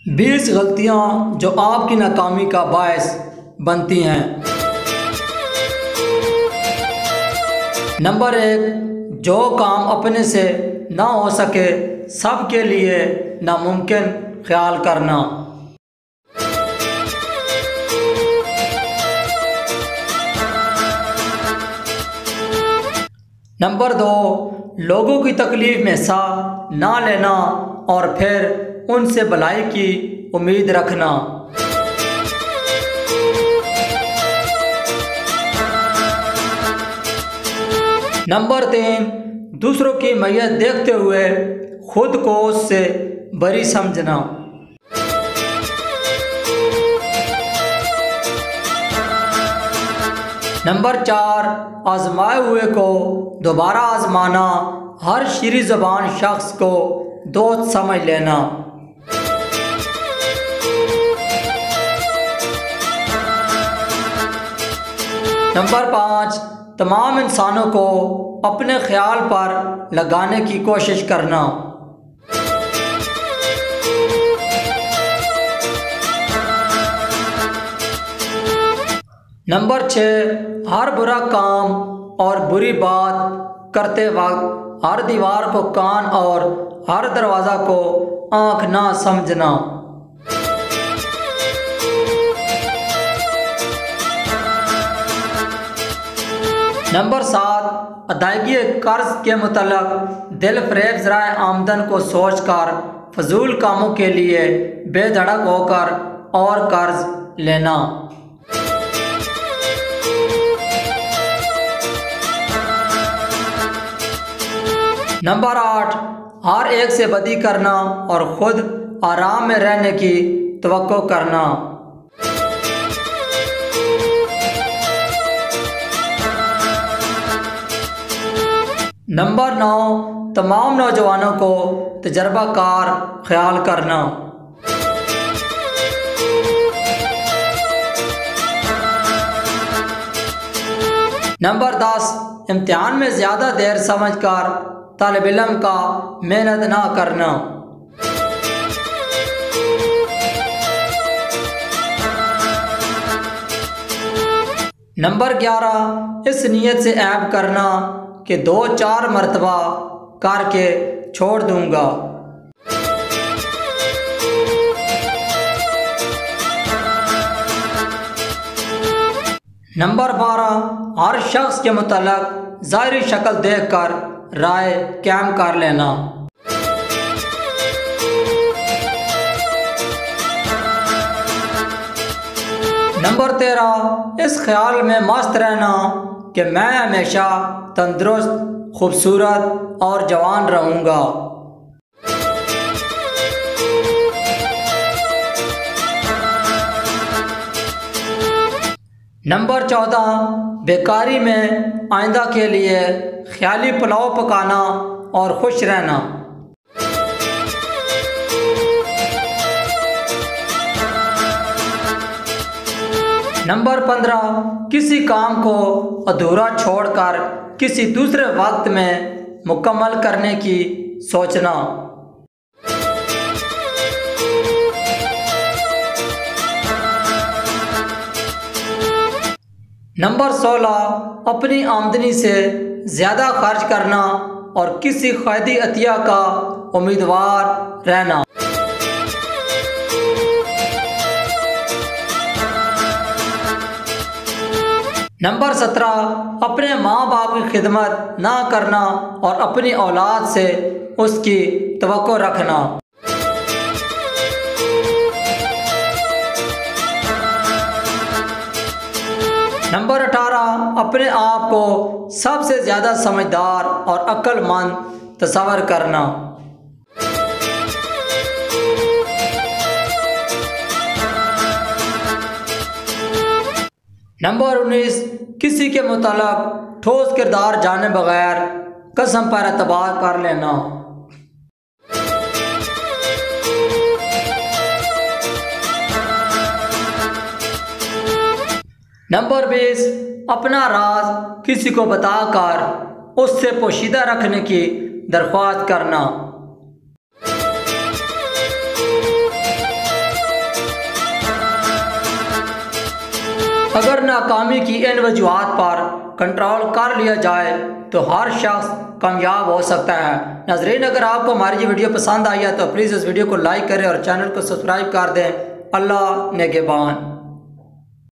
20 गलतियाँ जो आपकी नाकामी का बायस बनती हैं। नंबर 1, जो काम अपने से ना हो सके सबके लिए नामुमकिन ख्याल करना। नंबर 2, लोगों की तकलीफ में हिस्सा ना लेना और फिर उनसे भलाई की उम्मीद रखना। नंबर 3, दूसरों की मैयत देखते हुए खुद को उससे बरी समझना। नंबर 4, आजमाए हुए को दोबारा आजमाना, हर शीरी ज़बान शख्स को दोस्त समझ लेना। नंबर 5, तमाम इंसानों को अपने ख्याल पर लगाने की कोशिश करना। नंबर 6, हर बुरा काम और बुरी बात करते वक्त हर दीवार को कान और हर दरवाज़ा को आँख ना समझना। नंबर 7, अदायगी कर्ज के मुतल्लिक़ दिल फरेब ज़राए आमदन को सोचकर फजूल कामों के लिए बेधड़क होकर और कर्ज लेना। नंबर 8, हर एक से बदी करना और ख़ुद आराम में रहने की तवक्को करना। नंबर 9, तमाम नौजवानों को तजर्बाकार ख्याल करना। नंबर 10, इम्तिहान में ज़्यादा देर समझकर तालिब इल्म का मेहनत ना करना। नंबर 11, इस नीयत से ऐब करना कि 2-4 मरतबा करके छोड़ दूंगा। नंबर 12, हर शख्स के मुतल्लिक़ ज़ाहिरी शक्ल देखकर राय कायम कर लेना। नंबर 13, इस ख्याल में मस्त रहना कि मैं हमेशा तंदुरुस्त, खूबसूरत और जवान रहूँगा। नंबर 14, बेकारी में आइंदा के लिए ख्याली पुलाव पकाना और खुश रहना। नंबर 15, किसी काम को अधूरा छोड़कर किसी दूसरे वक्त में मुकम्मल करने की सोचना। नंबर 16, अपनी आमदनी से ज़्यादा खर्च करना और किसी ख़ैदी अतिया का उम्मीदवार रहना। नंबर 17, अपने माँ बाप की खिदमत ना करना और अपनी औलाद से उसकी तवक्को रखना। नंबर 18, अपने आप को सबसे ज़्यादा समझदार और अक्लमंद तस्वर करना। नंबर 19, किसी के मुतालिक ठोस किरदार जाने बगैर कसम पर एतबार कर लेना। नंबर 20, अपना राज किसी को बताकर उससे पोशीदा रखने की दरख्वास्त करना। अगर नाकामी की इन वजूहात पर कंट्रोल कर लिया जाए तो हर शख्स कामयाब हो सकता है। नाज़रीन, अगर आपको हमारी ये वीडियो पसंद आई है तो प्लीज़ इस वीडियो को लाइक करें और चैनल को सब्सक्राइब कर दें। अल्लाह नेगेबान।